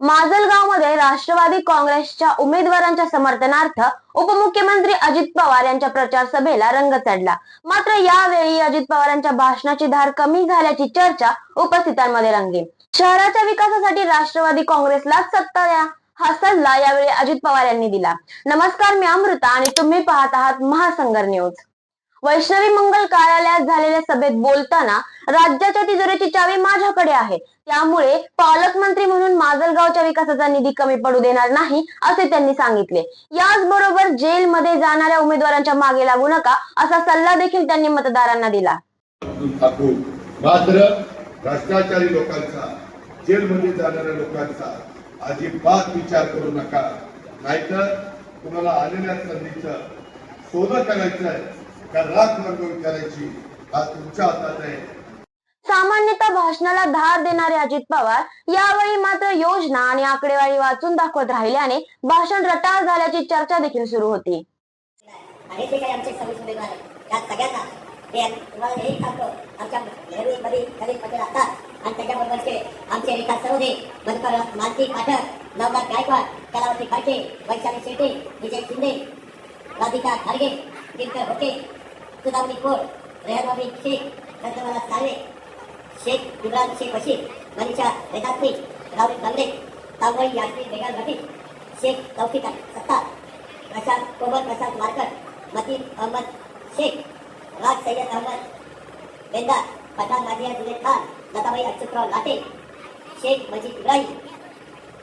माजलगावमध्ये राष्ट्रवादी काँग्रेसच्या उमेदवारांच्या समर्थनार्थ उपमुख्यमंत्री अजित पवार यांच्या प्रचार सभेला रंग चढला। मात्र यावेळी अजित पवारांच्या भाषणाची धार कमी झाल्याची चर्चा उपस्थितांमध्ये रंगली। शहराच्या विकासासाठी राष्ट्रवादी काँग्रेसलाच सत्ता द्या हा सल्ला यावेळी अजित पवार यांनी दिला। नमस्कार, मी अमृता आणि तुम्ही पाहत आहात महासंगर न्यूज। वैष्णवी मंगल कार्यालयात झालेल्या सभेत बोलताना राज्याच्या तिजोरीची चावी माझ्याकडे आहे, त्यामुळे पालकमंत्री म्हणून माजलगावच्या विकासाचा निधी कमी पडू देणार नाही असे त्यांनी सांगितले। याचबरोबर जेलमध्ये जाणाऱ्या उमेदवारांच्या मागे लागू नका असा सल्ला देखील त्यांनी मतदारांना दिला। मात्र भ्रष्टाचारी लोकांचा, जेलमध्ये जाणाऱ्या लोकांचा अजिबात विचार करू नका, नाहीतर तुम्हाला आलेल्या संधीचं सोनं करायचंय का राख रंगवून करायची हा तुमच्या हातात आहे। सामान्यतः भाषणाला धार देणारे अजित पवार यावेळी मात्र योजना आणि आकडेवारी वाचून दाखवत राहिल्याने भाषण रटाळ झाल्याची चर्चा देखील सुरू होती। आणि ते काही आमचे समिती उमेदवार आहेत त्या सगळ्यांना तुम्हाला हेही सांगतो, आमच्या नेहरूमध्ये खलील पटेल असतात आणि त्याच्याबरोबरचे आमचे रेखा सरोदे, मधुकर मालती पाठक, नवनाथ गायकवाड, कलावती खडके, वैशाली शेट्टी, विजय शिंदे, राधिका खारगे, दिनकर होके, सुदामनी कोर, रेहनवाबी शेख, रत्नमाला साळवे, शेख इम्रान शेख बशीर, मनीषा रेदात्री, राहुल बंगले, तावई यास्मीन बेगम रफी, शेख तौफिक सत्तार, प्रशांत कोमल प्रसाद मारकर, मतीन अहमद शेख, राज सय्यद अहमद बेंदा, पठाण माजिया जुनेद खान, लताबाई अच्युतराव लाटे, शेख मजीद इब्राहिम,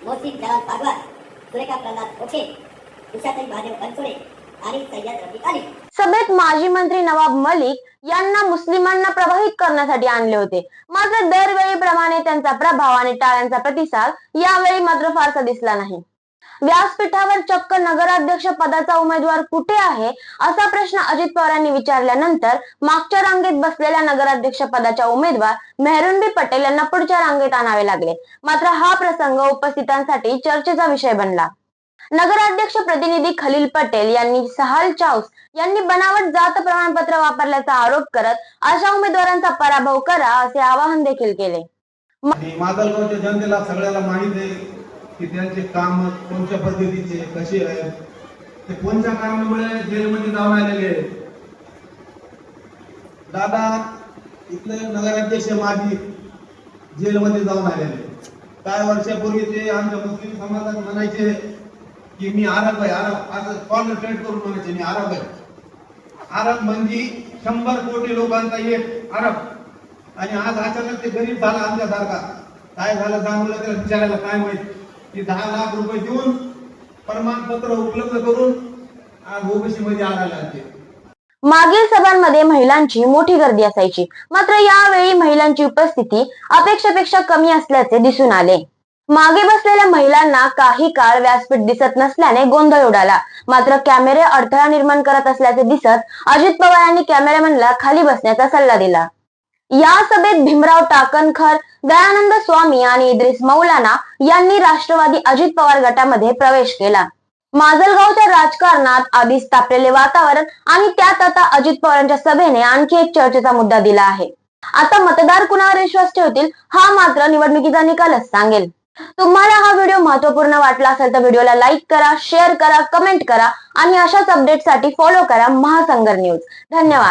मोहसिन जलाल पागवार, सुरेखा प्रल्हाद ओके, उषाताई महादेव बनसोडे आणि सय्यद रफिक अली। सभेत माजी मंत्री नवाब मलिक यांना मुस्लिमांना प्रभावित करण्यासाठी आणले होते। मात्र दरवेळीप्रमाणे त्यांचा प्रभाव आणि टाळ्यांचा प्रतिसाद यावेळी मात्र फारसा दिसला नाही। व्यासपीठावर चक्क नगराध्यक्ष पदाचा उमेदवार कुठे आहे असा प्रश्न अजित पवारांनी विचारल्यानंतर मागच्या रांगेत बसलेल्या नगराध्यक्ष पदाच्या उमेदवार मेहरुनबी पटेल यांना पुढच्या रांगेत आणावे लागले। मात्र हा प्रसंग उपस्थितांसाठी चर्चेचा विषय बनला। नगराध्यक्ष प्रतिनिधी खलील पटेल यांनी सहाल चाऊस यांनी बनावट जात प्रमाणपत्र वापरल्याचा आरोप करत अशा उमेदवारांचा पराभव करा असे आवाहन देखील केले। माजलगावच्या जनतेला सगळ्याला माहित आहे की त्यांचे काम कोणत्या पद्धतीचे कसे आहेत, ते कोणत्या कारणामुळे जेलमध्ये जाऊन आलेले आहेत। दादा इथले नगराध्यक्ष माजी जेलमध्ये जाऊन आलेले, काही वर्षापूर्वी ते आमच्या मुस्लिम समाजात म्हणायचे की मी अरब आहे, अरब असं कॉन्ट्रॅक्ट करून म्हणायचे मी अरब आहे। अरब म्हणजे 100 कोटी लोकांचा एक अरब, आणि आज अचानक ते गरीब झाला आमच्यासारखा। काय झालं सांगलं त्याला विचारायला काय माहित की 10 लाख रुपये देऊन प्रमाणपत्र उपलब्ध करून आज ओबीसी मध्ये आणायला लागते। मागील सभांमध्ये महिलांची मोठी गर्दी असायची, मात्र यावेळी महिलांची उपस्थिती अपेक्षेपेक्षा कमी असल्याचे दिसून आले। मागे बसलेल्या महिलांना काही काळ व्यासपीठ दिसत नसल्याने गोंधळ उडाला। मात्र कॅमेरे अडथळा निर्माण करत असल्याचे दिसत अजित पवार यांनी कॅमेरामॅनला खाली बसण्याचा सल्ला दिला। या सभेत भीमराव टाकणकर, दयानंद स्वामी आणि इद्रिस मौलाना यांनी राष्ट्रवादी अजित पवार गटामध्ये प्रवेश केला। माजलगावच्या राजकारणात आधीच तापलेले वातावरण आणि त्यात आता अजित पवारांच्या सभेने आणखी एक चर्चेचा मुद्दा दिला आहे। आता मतदार कुणावर विश्वास ठेवतील हा मात्र निवडणुकीचा निकालच सांगेल। तुम्हाला हा व्हिडिओ महत्त्वपूर्ण वाटला असेल तर व्हिडिओला लाईक करा, शेअर करा, कमेंट करा आणि अशाच अपडेटसाठी फॉलो करा महासंगर न्यूज। धन्यवाद।